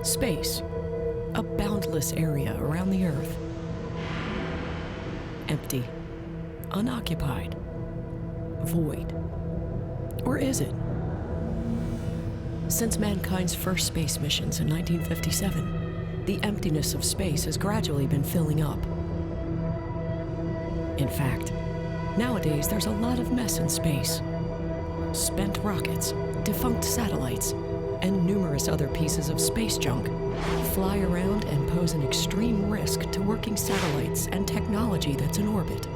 Space, a boundless area around the Earth. Empty, unoccupied, void. Or is it? Since mankind's first space missions in 1957, the emptiness of space has gradually been filling up. In fact, nowadays there's a lot of mess in space. Spent rockets, defunct satellites, and numerous other pieces of space junk fly around and pose an extreme risk to working satellites and technology that's in orbit.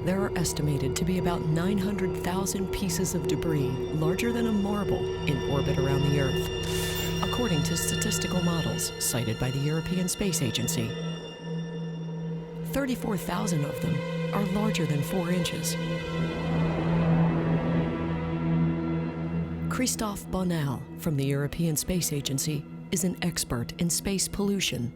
There are estimated to be about 900,000 pieces of debris larger than a marble in orbit around the Earth, according to statistical models cited by the European Space Agency. 34,000 of them are larger than 4 inches. Christophe Bonal from the European Space Agency is an expert in space pollution.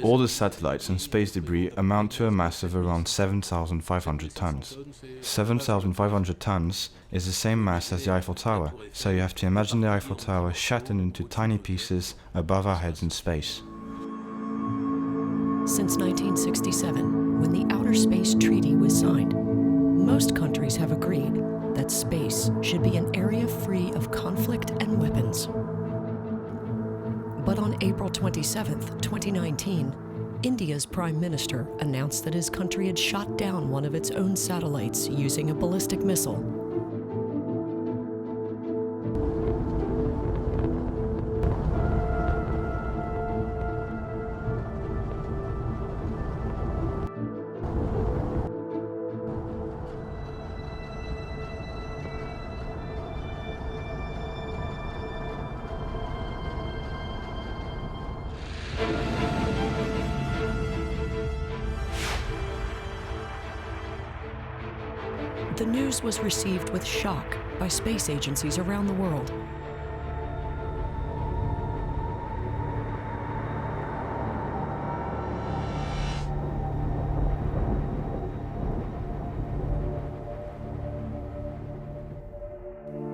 All the satellites and space debris amount to a mass of around 7,500 tons. 7,500 tons is the same mass as the Eiffel Tower, so you have to imagine the Eiffel Tower shattered into tiny pieces above our heads in space. Since 1967, when the Outer Space Treaty was signed, most countries have agreed that space should be an area free of conflict and weapons. But on April 27, 2019, India's Prime Minister announced that his country had shot down one of its own satellites using a ballistic missile. The news was received with shock by space agencies around the world.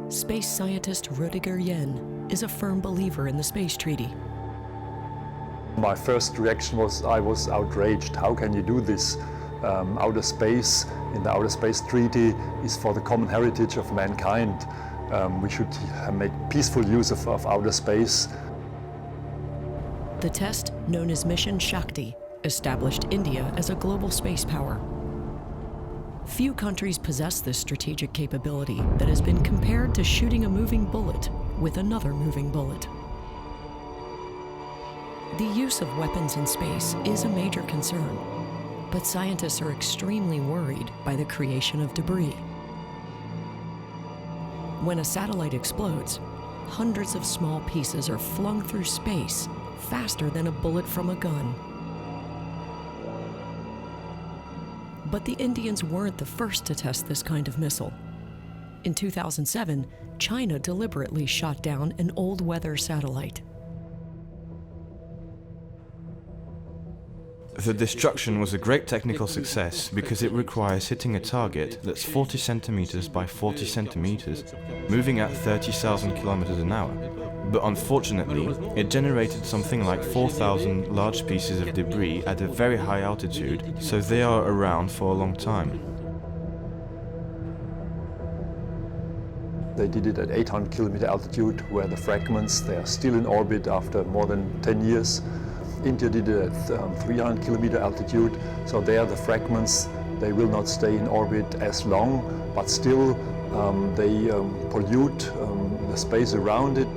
Space scientist Rüdiger Yen is a firm believer in the space treaty. My first reaction was I was outraged. How can you do this? Outer space in the Outer Space Treaty is for the common heritage of mankind. We should make peaceful use of outer space. The test, known as Mission Shakti, established India as a global space power. Few countries possess this strategic capability that has been compared to shooting a moving bullet with another moving bullet. The use of weapons in space is a major concern, but scientists are extremely worried by the creation of debris. When a satellite explodes, hundreds of small pieces are flung through space faster than a bullet from a gun. But the Indians weren't the first to test this kind of missile. In 2007, China deliberately shot down an old weather satellite. The destruction was a great technical success because it requires hitting a target that's 40 centimeters by 40 centimeters, moving at 30,000 kilometers an hour. But unfortunately, it generated something like 4,000 large pieces of debris at a very high altitude, so they are around for a long time. They did it at 800 kilometer altitude, where the fragments, they are still in orbit after more than 10 years. India did it at 300 kilometer altitude, so there the fragments, they will not stay in orbit as long, but still they pollute the space around it.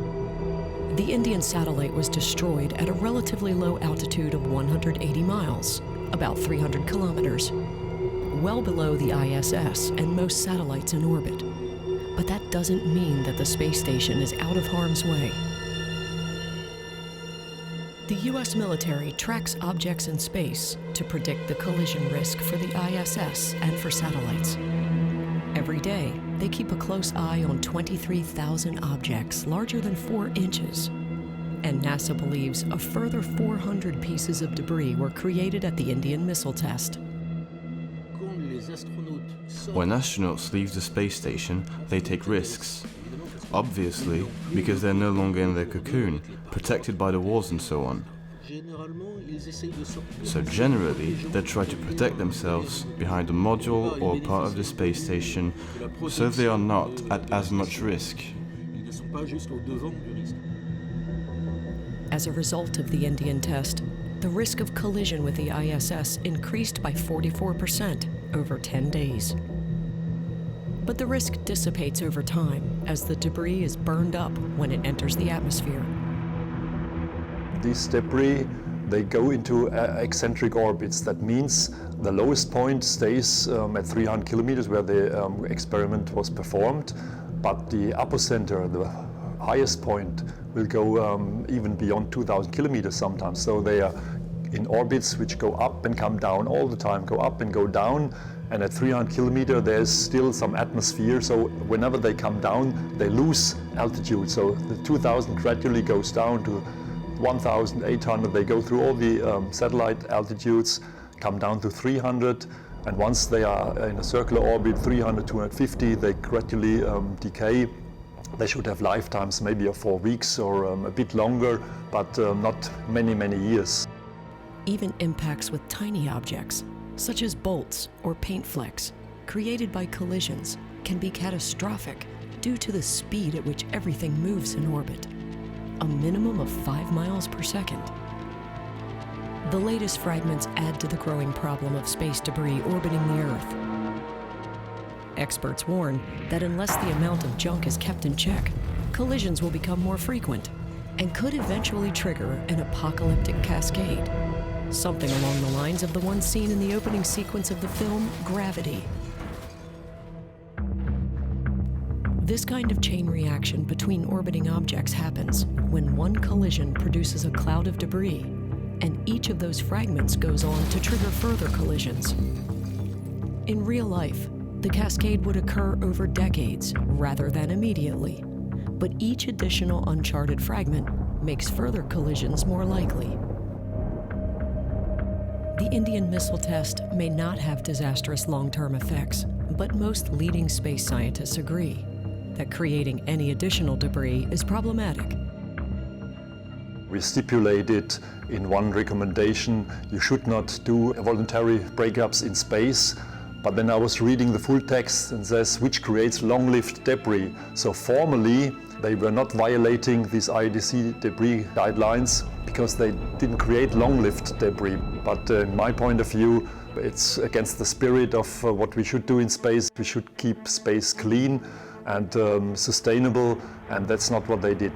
The Indian satellite was destroyed at a relatively low altitude of 180 miles, about 300 kilometers, well below the ISS and most satellites in orbit. But that doesn't mean that the space station is out of harm's way. The US military tracks objects in space to predict the collision risk for the ISS and for satellites. Every day, they keep a close eye on 23,000 objects larger than 4 inches. And NASA believes a further 400 pieces of debris were created at the Indian missile test. When astronauts leave the space station, they take risks. Obviously, because they're no longer in their cocoon, protected by the walls and so on. So generally, they try to protect themselves behind a module or part of the space station, so they are not at as much risk. As a result of the Indian test, the risk of collision with the ISS increased by 44% over 10 days. But the risk dissipates over time as the debris is burned up when it enters the atmosphere. These debris, they go into eccentric orbits. That means the lowest point stays at 300 kilometers where the experiment was performed, but the apocenter, the highest point, will go even beyond 2,000 kilometers sometimes. So they are in orbits which go up and come down all the time, go up and go down. And at 300 kilometers, there's still some atmosphere. So whenever they come down, they lose altitude. So the 2,000 gradually goes down to 1,800. They go through all the satellite altitudes, come down to 300. And once they are in a circular orbit, 300, 250, they gradually decay. They should have lifetimes maybe of 4 weeks or a bit longer, but not many, many years. Even impacts with tiny objects, such as bolts or paint flecks, created by collisions, can be catastrophic due to the speed at which everything moves in orbit, a minimum of 5 miles per second. The latest fragments add to the growing problem of space debris orbiting the Earth. Experts warn that unless the amount of junk is kept in check, collisions will become more frequent and could eventually trigger an apocalyptic cascade, something along the lines of the one seen in the opening sequence of the film Gravity. This kind of chain reaction between orbiting objects happens when one collision produces a cloud of debris, and each of those fragments goes on to trigger further collisions. In real life, the cascade would occur over decades rather than immediately, but each additional uncharted fragment makes further collisions more likely. The Indian missile test may not have disastrous long-term effects, but most leading space scientists agree that creating any additional debris is problematic. We stipulated in one recommendation, you should not do voluntary breakups in space. But then I was reading the full text and says, which creates long-lived debris. So formally, they were not violating these IDC debris guidelines because they didn't create long-lived debris. But in my point of view, it's against the spirit of what we should do in space. We should keep space clean and sustainable, and that's not what they did.